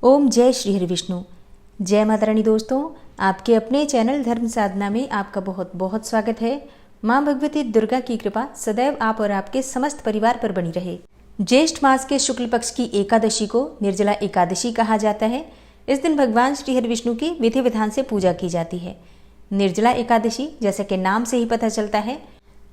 ओम जय श्री हरि विष्णु। जय माता रानी। दोस्तों, आपके अपने चैनल धर्म साधना में आपका बहुत बहुत स्वागत है। माँ भगवती दुर्गा की कृपा सदैव आप और आपके समस्त परिवार पर बनी रहे। ज्येष्ठ मास के शुक्ल पक्ष की एकादशी को निर्जला एकादशी कहा जाता है। इस दिन भगवान श्री हरि विष्णु की विधि विधान से पूजा की जाती है। निर्जला एकादशी, जैसे कि नाम से ही पता चलता है,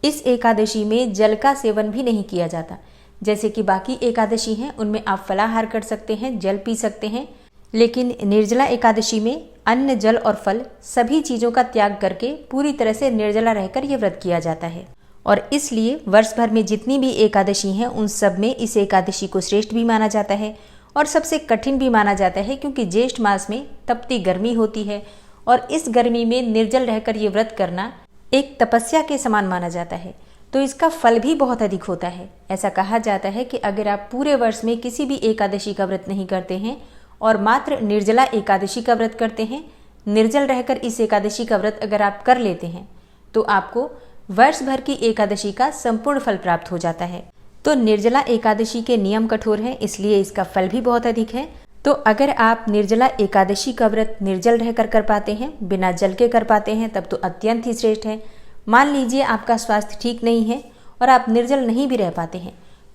इस एकादशी में जल का सेवन भी नहीं किया जाता। जैसे कि बाकी एकादशी हैं उनमें आप फलाहार कर सकते हैं, जल पी सकते हैं, लेकिन निर्जला एकादशी में अन्न, जल और फल सभी चीज़ों का त्याग करके पूरी तरह से निर्जला रहकर यह व्रत किया जाता है। और इसलिए वर्ष भर में जितनी भी एकादशी हैं उन सब में इस एकादशी को श्रेष्ठ भी माना जाता है और सबसे कठिन भी माना जाता है, क्योंकि ज्येष्ठ मास में तपती गर्मी होती है और इस गर्मी में निर्जल रहकर ये व्रत करना एक तपस्या के समान माना जाता है। तो इसका फल भी बहुत अधिक होता है। ऐसा कहा जाता है कि अगर आप पूरे वर्ष में किसी भी एकादशी का व्रत नहीं करते हैं और मात्र निर्जला एकादशी का व्रत करते हैं, निर्जल रहकर इस एकादशी का व्रत अगर आप कर लेते हैं तो आपको वर्ष भर की एकादशी का संपूर्ण फल प्राप्त हो जाता है। तो निर्जला एकादशी के नियम कठोर हैं, इसलिए इसका फल भी बहुत अधिक है। तो अगर आप निर्जला एकादशी का व्रत निर्जल रहकर कर पाते हैं, बिना जल के कर पाते हैं, तब तो अत्यंत ही श्रेष्ठ है। मान लीजिए आपका स्वास्थ्य ठीक नहीं है और आप निर्जल नहीं भी रह पाते हैं,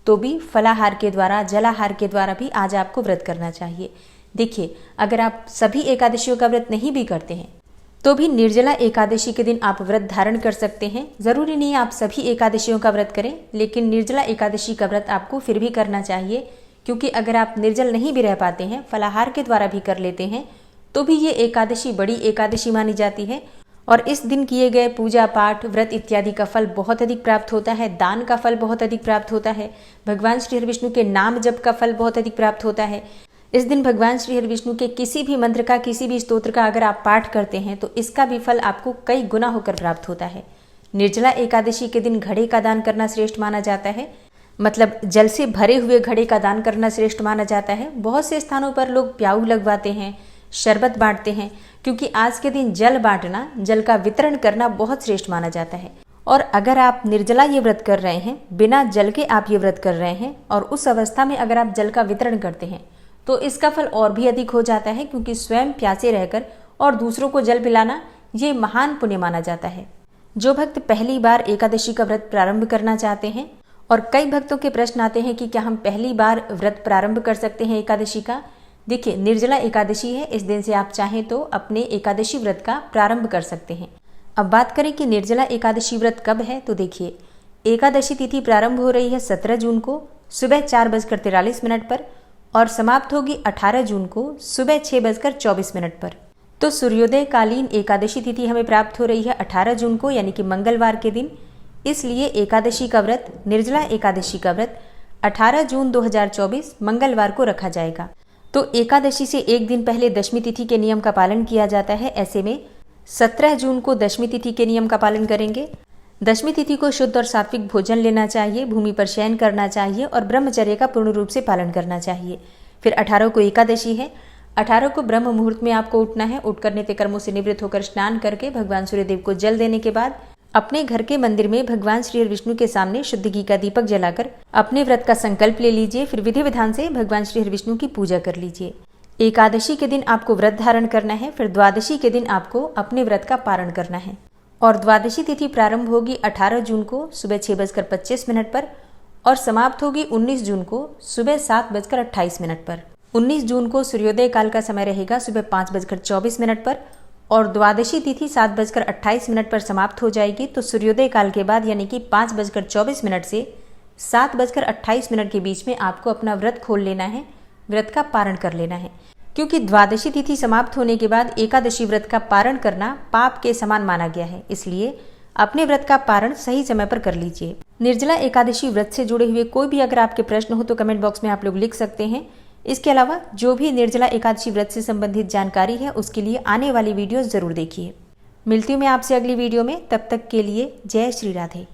तो भी फलाहार के द्वारा, जलाहार के द्वारा भी आज आपको व्रत करना चाहिए। देखिए, अगर आप सभी एकादशियों का व्रत नहीं भी करते हैं तो भी निर्जला एकादशी के दिन आप व्रत धारण कर सकते हैं। जरूरी नहीं आप सभी एकादशियों का व्रत करें, लेकिन निर्जला एकादशी का व्रत आपको फिर भी करना चाहिए, क्योंकि अगर आप निर्जल नहीं भी रह पाते हैं, फलाहार के द्वारा भी कर लेते हैं, तो भी ये एकादशी बड़ी एकादशी मानी जाती है। और इस दिन किए गए पूजा पाठ, व्रत इत्यादि का फल बहुत अधिक प्राप्त होता है। दान का फल बहुत अधिक प्राप्त होता है। भगवान श्री हरि विष्णु के नाम जप का फल बहुत अधिक प्राप्त होता है। इस दिन भगवान श्री हरि विष्णु के किसी भी मंत्र का, किसी भी स्तोत्र का अगर आप पाठ करते हैं तो इसका भी फल आपको कई गुना होकर प्राप्त होता है। निर्जला एकादशी के दिन घड़े का दान करना श्रेष्ठ माना जाता है, मतलब जल से भरे हुए घड़े का दान करना श्रेष्ठ माना जाता है। बहुत से स्थानों पर लोग प्याऊ लगवाते हैं, शरबत बांटते हैं, क्योंकि आज के दिन जल बांटना, जल का वितरण करना बहुत श्रेष्ठ माना जाता है। और अगर आप निर्जला ये व्रत कर रहे हैं, बिना जल के आप ये व्रत कर रहे हैं और उस अवस्था में अगर आप जल का वितरण करते हैं तो इसका फल और भी अधिक हो जाता है, क्योंकि स्वयं प्यासे रहकर और दूसरों को जल पिलाना ये महान पुण्य माना जाता है। जो भक्त पहली बार एकादशी का व्रत प्रारंभ करना चाहते हैं, और कई भक्तों के प्रश्न आते हैं कि क्या हम पहली बार व्रत प्रारंभ कर सकते हैं एकादशी का। देखिए, निर्जला एकादशी है, इस दिन से आप चाहें तो अपने एकादशी व्रत का प्रारंभ कर सकते हैं। अब बात करें कि निर्जला एकादशी व्रत कब है, तो देखिए, एकादशी तिथि प्रारंभ हो रही है 17 जून को सुबह 4:43 पर और समाप्त होगी 18 जून को सुबह 6:24 पर। तो सूर्योदय कालीन एकादशी तिथि हमें प्राप्त हो रही है 18 जून को, यानी कि मंगलवार के दिन। इसलिए एकादशी का व्रत, निर्जला एकादशी का व्रत 18 जून 2024 मंगलवार को रखा जाएगा। तो एकादशी से एक दिन पहले दशमी तिथि के नियम का पालन किया जाता है। ऐसे में 17 जून को दशमी तिथि के नियम का पालन करेंगे। दशमी तिथि को शुद्ध और सात्विक भोजन लेना चाहिए, भूमि पर शयन करना चाहिए और ब्रह्मचर्य का पूर्ण रूप से पालन करना चाहिए। फिर 18 को एकादशी है। 18 को ब्रह्म मुहूर्त में आपको उठना है। उठकर नित्य कर्मों से निवृत्त होकर स्नान करके भगवान सूर्यदेव को जल देने के बाद अपने घर के मंदिर में भगवान श्री हरि विष्णु के सामने शुद्ध घी का दीपक जलाकर अपने व्रत का संकल्प ले लीजिए। फिर विधि विधान से भगवान श्री हरि विष्णु की पूजा कर लीजिए। एकादशी के दिन आपको व्रत धारण करना है। फिर द्वादशी के दिन आपको अपने व्रत का पारण करना है। और द्वादशी तिथि प्रारंभ होगी 18 जून को सुबह 6:25 पर और समाप्त होगी 19 जून को सुबह 7:28 पर। 19 जून को सूर्योदय काल का समय रहेगा सुबह 5:24 पर और द्वादशी तिथि 7:28 पर समाप्त हो जाएगी। तो सूर्योदय काल के बाद, यानी कि 5:24 से 7:28 के बीच में आपको अपना व्रत खोल लेना है, व्रत का पारण कर लेना है, क्योंकि द्वादशी तिथि समाप्त होने के बाद एकादशी व्रत का पारण करना पाप के समान माना गया है। इसलिए अपने व्रत का पारण सही समय पर कर लीजिए। निर्जला एकादशी व्रत से जुड़े हुए कोई भी अगर आपके प्रश्न हो तो कमेंट बॉक्स में आप लोग लिख सकते हैं। इसके अलावा जो भी निर्जला एकादशी व्रत से संबंधित जानकारी है उसके लिए आने वाली वीडियो जरूर देखिए। मिलती हूँ मैं आपसे अगली वीडियो में, तब तक के लिए जय श्री राधे।